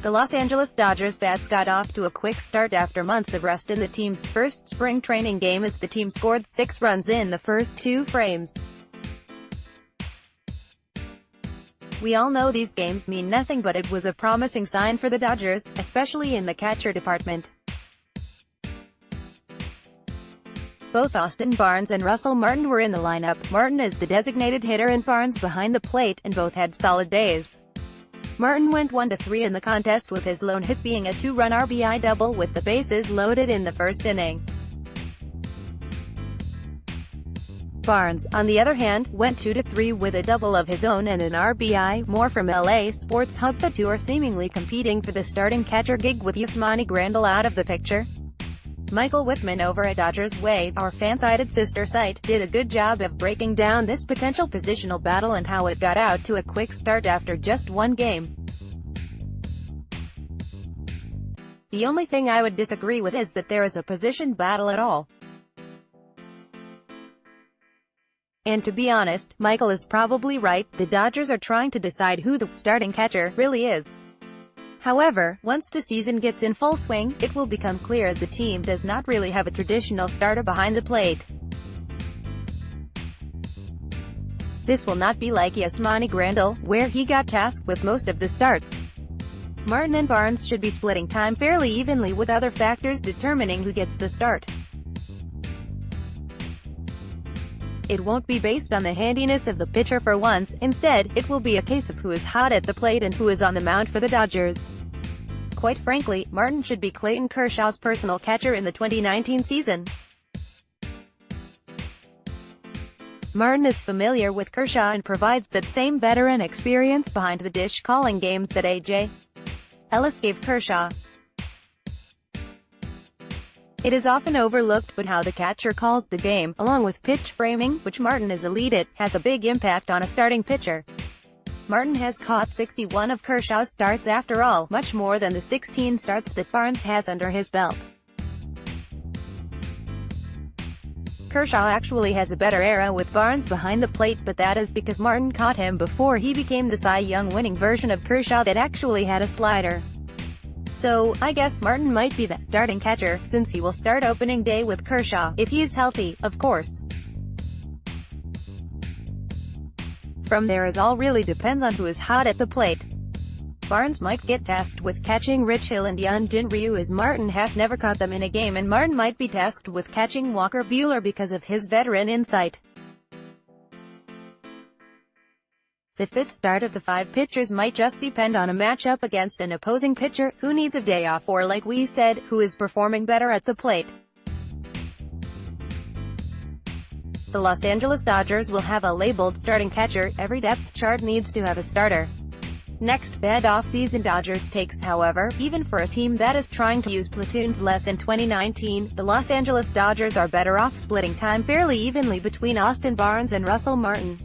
The Los Angeles Dodgers bats got off to a quick start after months of rest in the team's first spring training game as the team scored 6 runs in the first 2 frames. We all know these games mean nothing, but it was a promising sign for the Dodgers, especially in the catcher department. Both Austin Barnes and Russell Martin were in the lineup. Martin is the designated hitter and Barnes behind the plate, and both had solid days. Martin went 1-3 in the contest, with his lone hit being a 2-run RBI double with the bases loaded in the first inning. Barnes, on the other hand, went 2-3 with a double of his own and an RBI. More from LA Sports Hub. The two are seemingly competing for the starting catcher gig, with Yasmani Grandal out of the picture. Michael Whitman over at Dodgers Way, our fan-sided sister site, did a good job of breaking down this potential positional battle and how it got out to a quick start after just 1 game. The only thing I would disagree with is that there is a position battle at all. And to be honest, Michael is probably right. The Dodgers are trying to decide who the starting catcher really is. However, once the season gets in full swing, it will become clear the team does not really have a traditional starter behind the plate. This will not be like Yasmani Grandal, where he got tasked with most of the starts. Martin and Barnes should be splitting time fairly evenly, with other factors determining who gets the start. It won't be based on the handiness of the pitcher for once. Instead, it will be a case of who is hot at the plate and who is on the mound for the Dodgers. Quite frankly, Martin should be Clayton Kershaw's personal catcher in the 2019 season. Martin is familiar with Kershaw and provides that same veteran experience behind the dish calling games that A.J. Ellis gave Kershaw. It is often overlooked, but how the catcher calls the game, along with pitch framing, which Martin is elite at, has a big impact on a starting pitcher. Martin has caught 61 of Kershaw's starts after all, much more than the 16 starts that Barnes has under his belt. Kershaw actually has a better era with Barnes behind the plate, but that is because Martin caught him before he became the Cy Young winning version of Kershaw that actually had a slider. So, I guess Martin might be that starting catcher, since he will start opening day with Kershaw, if he's healthy, of course. From there it all really depends on who is hot at the plate. Barnes might get tasked with catching Rich Hill and Hyun-Jin Ryu, as Martin has never caught them in a game, and Martin might be tasked with catching Walker Buehler because of his veteran insight. The 5th start of the 5 pitchers might just depend on a matchup against an opposing pitcher, who needs a day off, or like we said, who is performing better at the plate. The Los Angeles Dodgers will have a labeled starting catcher. Every depth chart needs to have a starter. Next, bad off-season Dodgers takes. However, even for a team that is trying to use platoons less in 2019, the Los Angeles Dodgers are better off splitting time fairly evenly between Austin Barnes and Russell Martin.